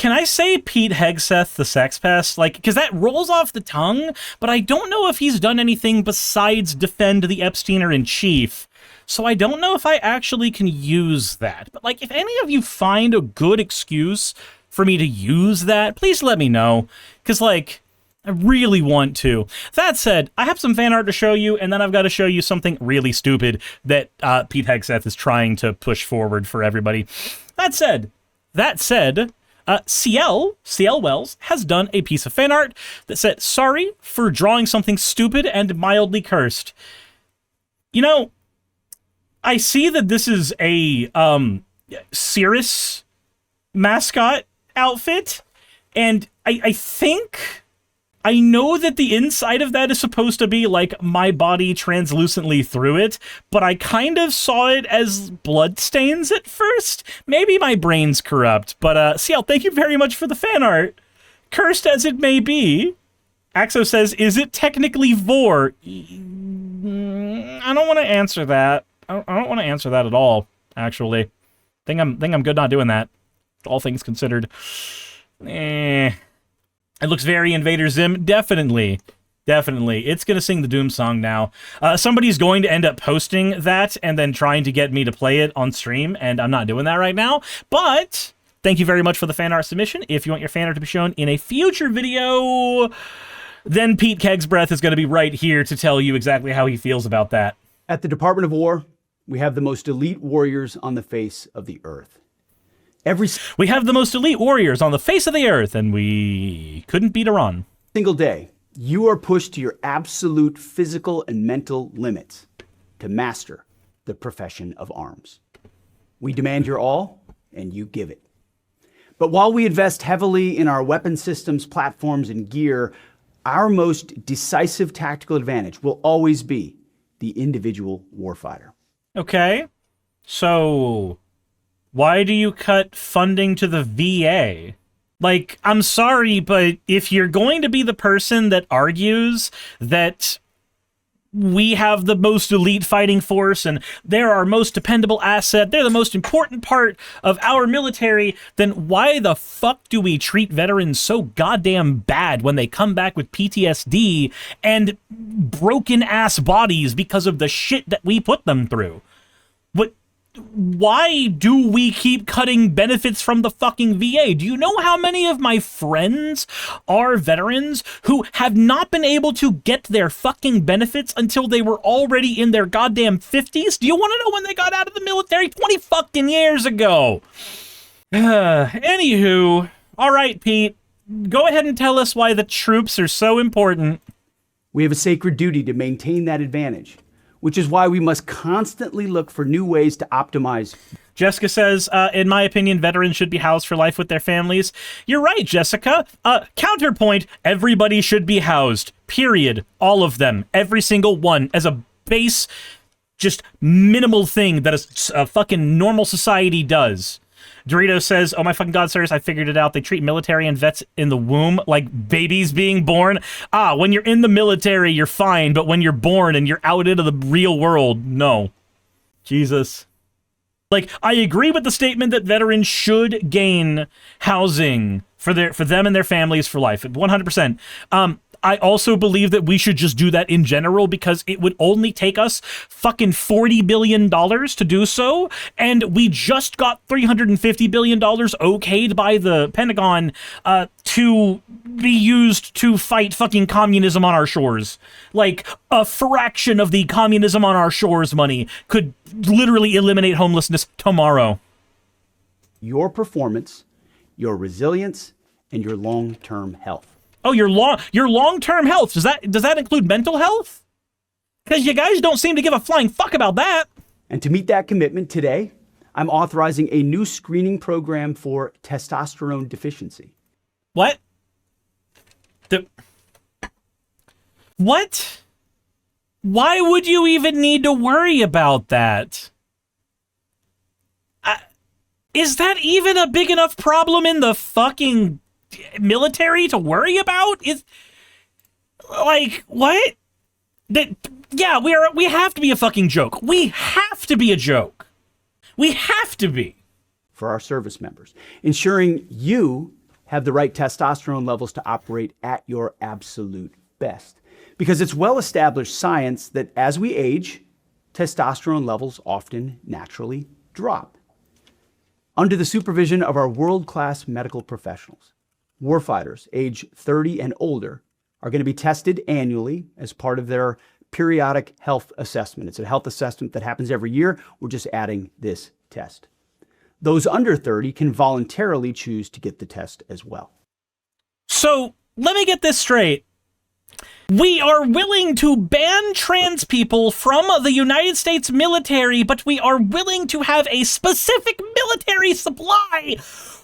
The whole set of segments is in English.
Can I say Pete Hegseth, the sex pest? Like, because that rolls off the tongue, but I don't know if he's done anything besides defend the Epsteiner-in-chief. So I don't know if I actually can use that. But, like, if any of you find a good excuse for me to use that, please let me know. Because, like, I really want to. That said, I have some fan art to show you, and then I've got to show you something really stupid that Pete Hegseth is trying to push forward for everybody. That said, CL Wells has done a piece of fan art that said, sorry for drawing something stupid and mildly cursed. You know, I see that this is a Suris mascot outfit, and I think... I know that the inside of that is supposed to be, like, my body translucently through it, but I kind of saw it as bloodstains at first. Maybe my brain's corrupt, but, CL, thank you very much for the fan art. Cursed as it may be. Axo says, is it technically vor? I don't want to answer that. I don't want to answer that at all, actually. Think I'm good not doing that. All things considered. It looks very Invader Zim. Definitely. It's going to sing the Doom song now. Somebody's going to end up posting that and then trying to get me to play it on stream, and I'm not doing that right now. But thank you very much for the fan art submission. If you want your fan art to be shown in a future video, then Pete Kegsbreath is going to be right here to tell you exactly how he feels about that. At the Department of War, we have the most elite warriors on the face of the earth. We have the most elite warriors on the face of the earth, and we couldn't beat Iran. Single day, you are pushed to your absolute physical and mental limits to master the profession of arms. We demand your all, and you give it. But while we invest heavily in our weapon systems, platforms, and gear, our most decisive tactical advantage will always be the individual warfighter. Okay, so... why do you cut funding to the VA? Like, I'm sorry, but if you're going to be the person that argues that we have the most elite fighting force and they're our most dependable asset, they're the most important part of our military, then why the fuck do we treat veterans so goddamn bad when they come back with PTSD and broken-ass bodies because of the shit that we put them through? Why do we keep cutting benefits from the fucking VA? Do you know how many of my friends are veterans who have not been able to get their fucking benefits until they were already in their goddamn 50s? Do you want to know when they got out of the military? 20 fucking years ago. Anywho, all right, Pete, go ahead and tell us why the troops are so important. We have a sacred duty to maintain that advantage, which is why we must constantly look for new ways to optimize. Jessica says, in my opinion, veterans should be housed for life with their families. You're right, Jessica. Counterpoint, everybody should be housed. Period. All of them. Every single one. As a base, just minimal thing that a fucking normal society does. Dorito says, oh my fucking god, sirs, I figured it out. They treat military and vets in the womb like babies being born. When you're in the military, you're fine, but when you're born and you're out into the real world, no. Jesus. Like, I agree with the statement that veterans should gain housing for them and their families for life, 100%. I also believe that we should just do that in general because it would only take us fucking $40 billion to do so, and we just got $350 billion okayed by the Pentagon to be used to fight fucking communism on our shores. Like, a fraction of the communism on our shores money could literally eliminate homelessness tomorrow. Your performance, your resilience, and your long-term health. Oh, your long-term health. Does that include mental health? Because you guys don't seem to give a flying fuck about that. And to meet that commitment today, I'm authorizing a new screening program for testosterone deficiency. What? What? Why would you even need to worry about that? Is that even a big enough problem in the fucking military to worry about? Is like what? Yeah, we have to be a fucking joke. We have to be a joke. We have to be. For our service members, ensuring you have the right testosterone levels to operate at your absolute best. Because it's well-established science that as we age, testosterone levels often naturally drop. Under the supervision of our world-class medical professionals, warfighters age 30 and older are going to be tested annually as part of their periodic health assessment. It's a health assessment that happens every year. We're just adding this test. Those under 30 can voluntarily choose to get the test as well. So let me get this straight. We are willing to ban trans people from the United States military, but we are willing to have a specific military supply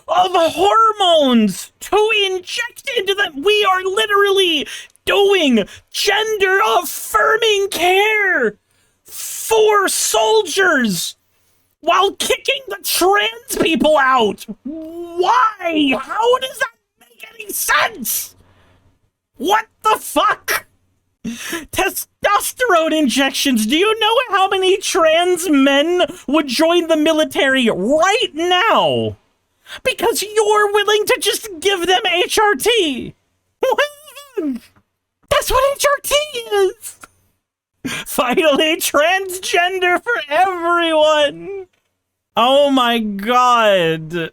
of hormones to inject into them. We are literally doing gender-affirming care for soldiers while kicking the trans people out. Why? How does that make any sense? What the fuck? Testosterone injections. Do you know how many trans men would join the military right now? Because you're willing to just give them HRT. That's what HRT is. Finally, transgender for everyone. Oh my god.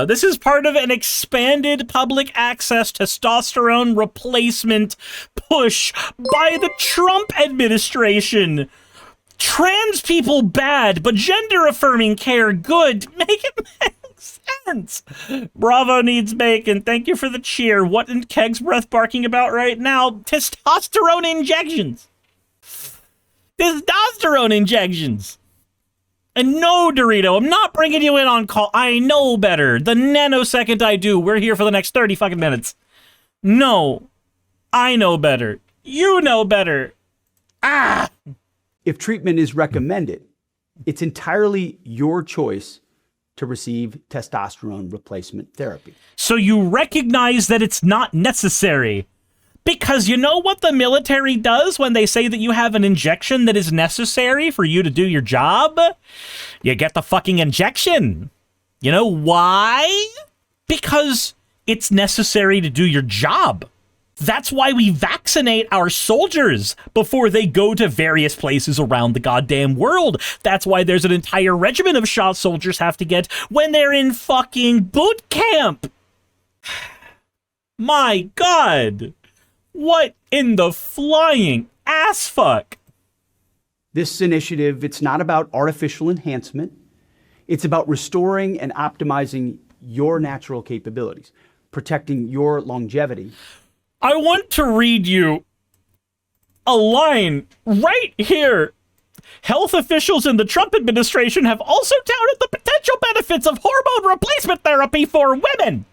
This is part of an expanded public access testosterone replacement push by the Trump administration. Trans people bad, but gender-affirming care good. Make it make sense. Bravo needs bacon. Thank you for the cheer. What in Keg's breath barking about right now? Testosterone injections. Testosterone injections. And no, Dorito, I'm not bringing you in on call. I know better. The nanosecond I do, we're here for the next 30 fucking minutes. No, I know better. You know better. Ah! If treatment is recommended, it's entirely your choice to receive testosterone replacement therapy. So you recognize that it's not necessary. Because you know what the military does when they say that you have an injection that is necessary for you to do your job? You get the fucking injection. You know why? Because it's necessary to do your job. That's why we vaccinate our soldiers before they go to various places around the goddamn world. That's why there's an entire regiment of shots soldiers have to get when they're in fucking boot camp. My God. What in the flying ass fuck? This initiative, it's not about artificial enhancement. It's about restoring and optimizing your natural capabilities, protecting your longevity. I want to read you a line right here. Health officials in the Trump administration have also touted the potential benefits of hormone replacement therapy for women.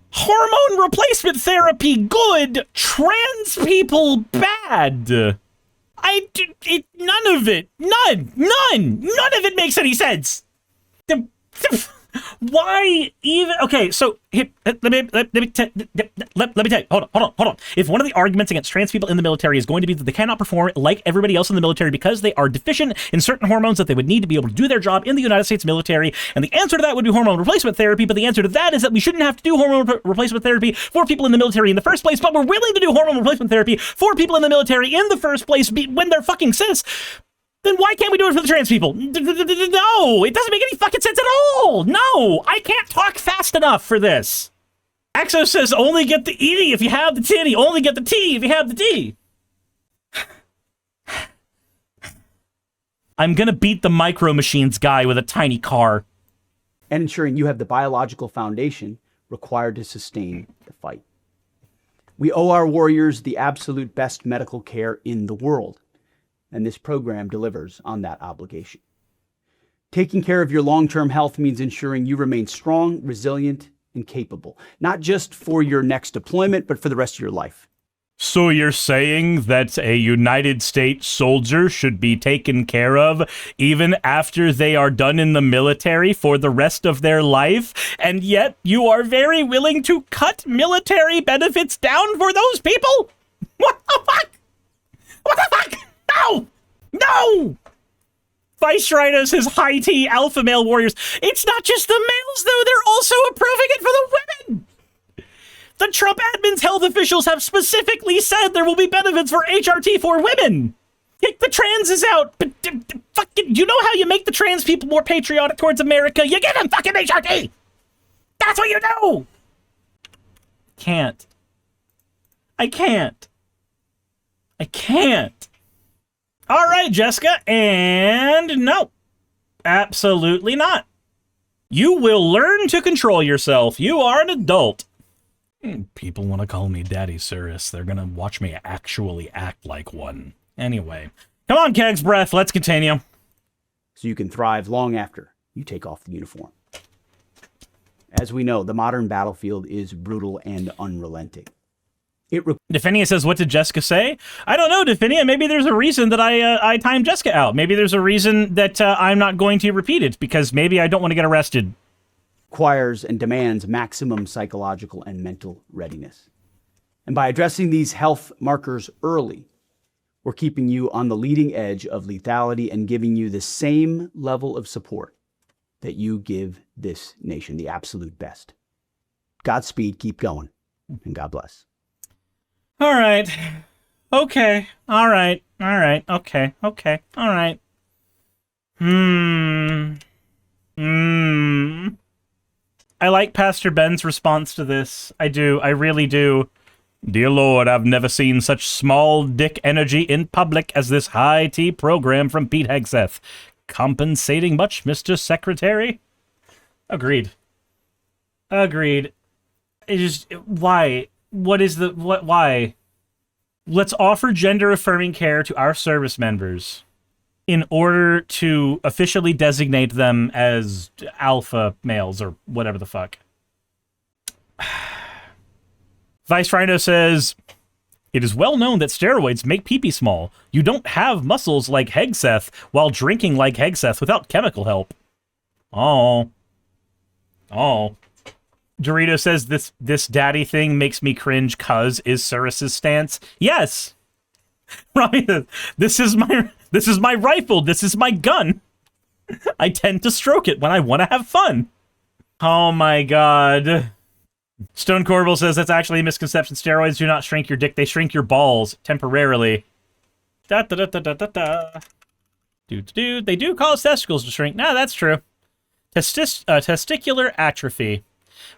Hormone replacement therapy good, trans people bad. None of it makes any sense. Why even? Okay, so let me tell you. Hold on. If one of the arguments against trans people in the military is going to be that they cannot perform like everybody else in the military because they are deficient in certain hormones that they would need to be able to do their job in the United States military, and the answer to that would be hormone replacement therapy. But the answer to that is that we shouldn't have to do hormone replacement therapy for people in the military in the first place. But we're willing to do hormone replacement therapy for people in the military in the first place when they're fucking cis. Then why can't we do it for the trans people? No, it doesn't make any fucking sense at all. No, I can't talk fast enough for this. Axo says only get the E if you have the titty. Only get the T if you have the D. I'm gonna beat the Micro Machines guy with a tiny car. And ensuring you have the biological foundation required to sustain the fight. We owe our warriors the absolute best medical care in the world. And this program delivers on that obligation. Taking care of your long-term health means ensuring you remain strong, resilient, and capable, not just for your next deployment, but for the rest of your life. So you're saying that a United States soldier should be taken care of even after they are done in the military for the rest of their life, and yet you are very willing to cut military benefits down for those people? What the fuck? What the fuck? No! No! Vice Rhino says, high tea alpha male warriors. It's not just the males, though. They're also approving it for the women. The Trump admin's health officials have specifically said there will be benefits for HRT for women. Kick the transes out. But fucking, you know how you make the trans people more patriotic towards America? You give them fucking HRT. That's what you do. Can't. I can't. All right, Jessica, and no, absolutely not. You will learn to control yourself. You are an adult. People want to call me Daddy Suris. They're going to watch me actually act like one. Anyway, come on, Keg's Breath, let's continue. So you can thrive long after you take off the uniform. As we know, the modern battlefield is brutal and unrelenting. Definia says, what did Jessica say? I don't know, Definia. Maybe there's a reason that I timed Jessica out. Maybe there's a reason that I'm not going to repeat it, because maybe I don't want to get arrested. Requires and demands maximum psychological and mental readiness. And by addressing these health markers early, we're keeping you on the leading edge of lethality and giving you the same level of support that you give this nation, the absolute best. Godspeed, keep going, and God bless. All right. Okay. All right. Okay. All right. I like Pastor Ben's response to this. I do. I really do. Dear Lord, I've never seen such small dick energy in public as this high tea program from Pete Hegseth. Compensating much, Mr. Secretary? Agreed. It is... Why? Why? Let's offer gender-affirming care to our service members in order to officially designate them as alpha males or whatever the fuck. Vice Rhino says, it is well known that steroids make pee-pee small. You don't have muscles like Hegseth while drinking like Hegseth without chemical help. Oh. Dorito says this daddy thing makes me cringe cuz is Suris's stance. Yes. Right. This is my rifle. This is my gun. I tend to stroke it when I want to have fun. Oh my god. Stone Corbel says that's actually a misconception. Steroids do not shrink your dick. They shrink your balls temporarily. Dude, they do cause testicles to shrink. No, that's true. Testicular atrophy.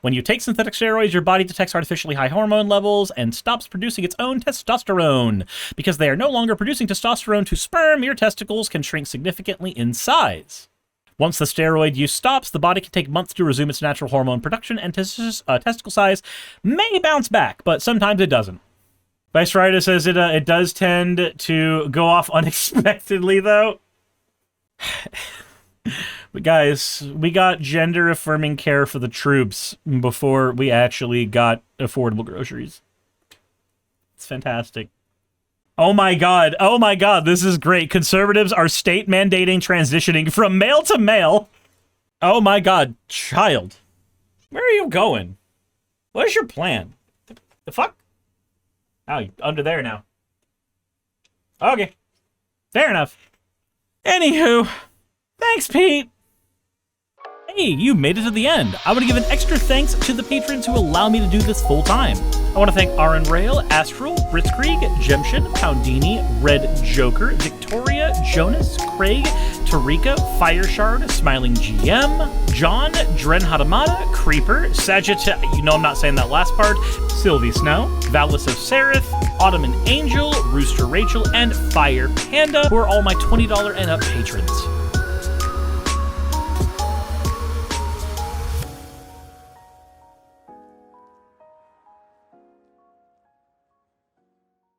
When you take synthetic steroids, your body detects artificially high hormone levels and stops producing its own testosterone. Because they are no longer producing testosterone to sperm, your testicles can shrink significantly in size. Once the steroid use stops, the body can take months to resume its natural hormone production, and testicle size may bounce back, but sometimes it doesn't. Vice Rider says it does tend to go off unexpectedly, though. But guys, we got gender-affirming care for the troops before we actually got affordable groceries. It's fantastic. Oh my god, this is great. Conservatives are state mandating transitioning from male to male. Oh my god, child. Where are you going? What is your plan? The fuck? Oh, you're under there now. Okay. Fair enough. Anywho, thanks, Pete. Hey, you made it to the end. I want to give an extra thanks to the patrons who allow me to do this full time. I want to thank Aaron Rail, Astral, Britzkrieg, Jemshin, Poundini, Red Joker, Victoria, Jonas, Craig, Tarika, Fireshard, Smiling GM, John, Dren Hadamada, Creeper, Sagitta, you know I'm not saying that last part, Sylvie Snow, Valis of Seraph, Ottoman Angel, Rooster Rachel, and Fire Panda, who are all my $20 and up patrons.